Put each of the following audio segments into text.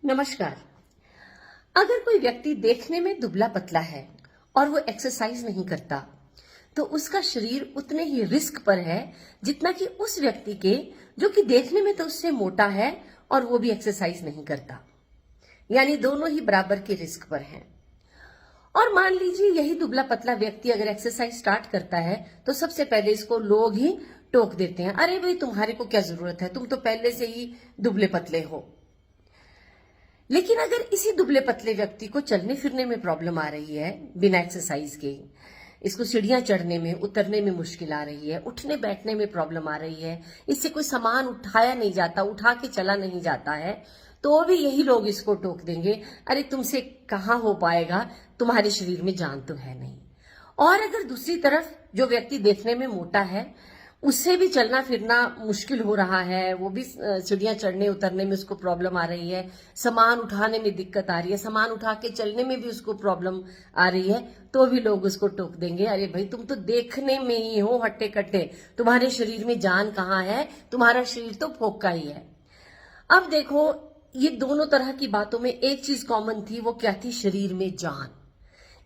नमस्कार। अगर कोई व्यक्ति देखने में दुबला पतला है और वो एक्सरसाइज नहीं करता तो उसका शरीर उतने ही रिस्क पर है जितना कि उस व्यक्ति के जो कि देखने में तो उससे मोटा है और वो भी एक्सरसाइज नहीं करता। यानी दोनों ही बराबर के रिस्क पर हैं। और मान लीजिए यही दुबला पतला व्यक्ति अगर एक्सरसाइज स्टार्ट करता है तो सबसे पहले इसको लोग ही टोक देते हैं, अरे भाई तुम्हारे को क्या जरूरत है, तुम तो पहले से ही दुबले पतले हो। लेकिन अगर इसी दुबले पतले व्यक्ति को चलने फिरने में प्रॉब्लम आ रही है बिना एक्सरसाइज के, इसको सीढ़ियां चढ़ने में उतरने में मुश्किल आ रही है, उठने बैठने में प्रॉब्लम आ रही है, इससे कोई सामान उठाया नहीं जाता, उठा के चला नहीं जाता है, तो भी यही लोग इसको टोक देंगे, अरे तुमसे कहाँ हो पाएगा, तुम्हारे शरीर में जान तो है नहीं। और अगर दूसरी तरफ जो व्यक्ति देखने में मोटा है उससे भी चलना फिरना मुश्किल हो रहा है, वो भी सीढ़ियां चढ़ने उतरने में उसको प्रॉब्लम आ रही है, सामान उठाने में दिक्कत आ रही है, सामान उठा के चलने में भी उसको प्रॉब्लम आ रही है, तो भी लोग उसको टोक देंगे, अरे भाई तुम तो देखने में ही हो हट्टे कट्टे, तुम्हारे शरीर में जान कहाँ है, तुम्हारा शरीर तो फोका ही है। अब देखो, ये दोनों तरह की बातों में एक चीज कॉमन थी, वो क्या थी? शरीर में जान।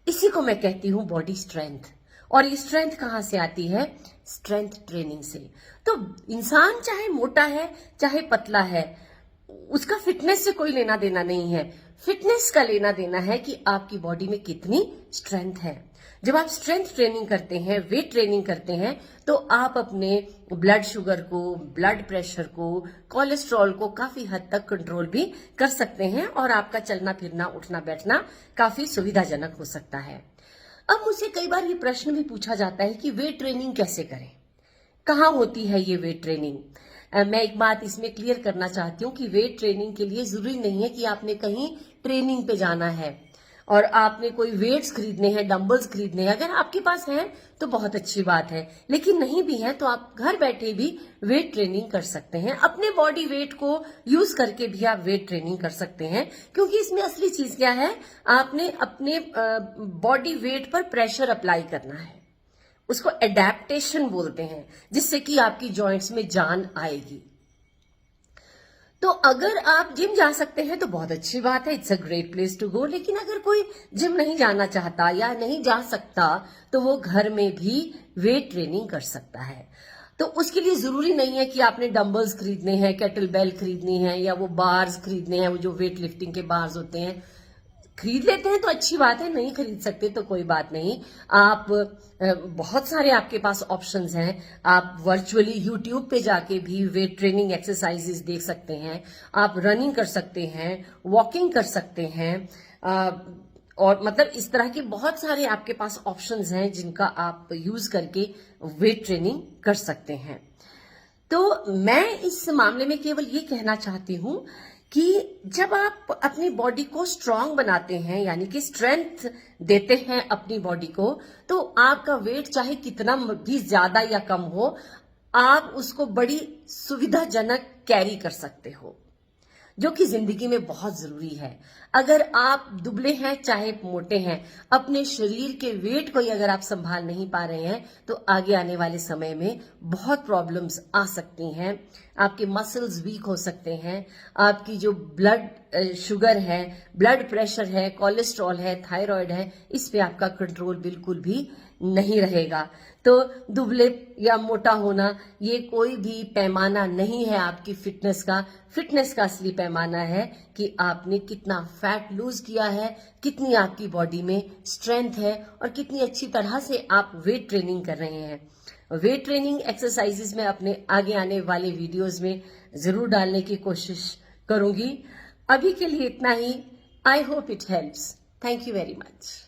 इसी को मैं कहती हूं बॉडी स्ट्रेंथ। और ये स्ट्रेंथ कहां से आती है? स्ट्रेंथ ट्रेनिंग से। तो इंसान चाहे मोटा है चाहे पतला है, उसका फिटनेस से कोई लेना देना नहीं है। फिटनेस का लेना देना है कि आपकी बॉडी में कितनी स्ट्रेंथ है। जब आप स्ट्रेंथ ट्रेनिंग करते हैं, वेट ट्रेनिंग करते हैं, तो आप अपने ब्लड शुगर को, ब्लड प्रेशर को, कोलेस्ट्रॉल को काफी हद तक कंट्रोल भी कर सकते हैं और आपका चलना फिरना उठना बैठना काफी सुविधाजनक हो सकता है। अब मुझसे कई बार ये प्रश्न भी पूछा जाता है कि वेट ट्रेनिंग कैसे करें, कहाँ होती है ये वेट ट्रेनिंग? मैं एक बात इसमें क्लियर करना चाहती हूँ कि वेट ट्रेनिंग के लिए जरूरी नहीं है कि आपने कहीं ट्रेनिंग पे जाना है और आपने कोई वेट्स खरीदने हैं, डंबल्स खरीदने हैं। अगर आपके पास है तो बहुत अच्छी बात है, लेकिन नहीं भी है तो आप घर बैठे भी वेट ट्रेनिंग कर सकते हैं। अपने बॉडी वेट को यूज करके भी आप वेट ट्रेनिंग कर सकते हैं, क्योंकि इसमें असली चीज क्या है? आपने अपने बॉडी वेट पर प्रेशर अप्लाई करना है, उसको एडेप्टेशन बोलते हैं, जिससे कि आपकी जॉइंट्स में जान आएगी। तो अगर आप जिम जा सकते हैं तो बहुत अच्छी बात है, it's a great place to go. लेकिन अगर कोई जिम नहीं जाना चाहता या नहीं जा सकता तो वो घर में भी वेट ट्रेनिंग कर सकता है। तो उसके लिए जरूरी नहीं है कि आपने डंबल्स खरीदने हैं, केटल बेल खरीदनी है या वो बार्स खरीदने हैं, वो जो वेट लिफ्टिंग के बार्स होते हैं। खरीद लेते हैं तो अच्छी बात है, नहीं खरीद सकते तो कोई बात नहीं। आप बहुत सारे आपके पास ऑप्शंस हैं। आप वर्चुअली यूट्यूब पे जाके भी वेट ट्रेनिंग एक्सरसाइजेस देख सकते हैं, आप रनिंग कर सकते हैं, वॉकिंग कर सकते हैं, और मतलब इस तरह के बहुत सारे आपके पास ऑप्शंस हैं जिनका आप यूज करके वेट ट्रेनिंग कर सकते हैं। तो मैं इस मामले में केवल ये कहना चाहती हूं कि जब आप अपनी बॉडी को स्ट्रांग बनाते हैं, यानी कि स्ट्रेंथ देते हैं अपनी बॉडी को, तो आपका वेट चाहे कितना भी ज्यादा या कम हो, आप उसको बड़ी सुविधाजनक कैरी कर सकते हो, जो कि जिंदगी में बहुत जरूरी है। अगर आप दुबले हैं चाहे मोटे हैं, अपने शरीर के वेट को ही अगर आप संभाल नहीं पा रहे हैं तो आगे आने वाले समय में बहुत प्रॉब्लम्स आ सकती हैं। आपके मसल्स वीक हो सकते हैं, आपकी जो ब्लड शुगर है, ब्लड प्रेशर है, कोलेस्ट्रॉल है, थायराइड है, इस पे आपका कंट्रोल बिल्कुल भी नहीं रहेगा। तो दुबले या मोटा होना ये कोई भी पैमाना नहीं है आपकी फिटनेस का। फिटनेस का असली पैमाना है कि आपने कितना फैट लूज किया है, कितनी आपकी बॉडी में स्ट्रेंथ है और कितनी अच्छी तरह से आप वेट ट्रेनिंग कर रहे हैं। वेट ट्रेनिंग एक्सरसाइजेस में अपने आगे आने वाले वीडियोस में जरूर डालने की कोशिश करूंगी। अभी के लिए इतना ही। I hope it helps. Thank you very much.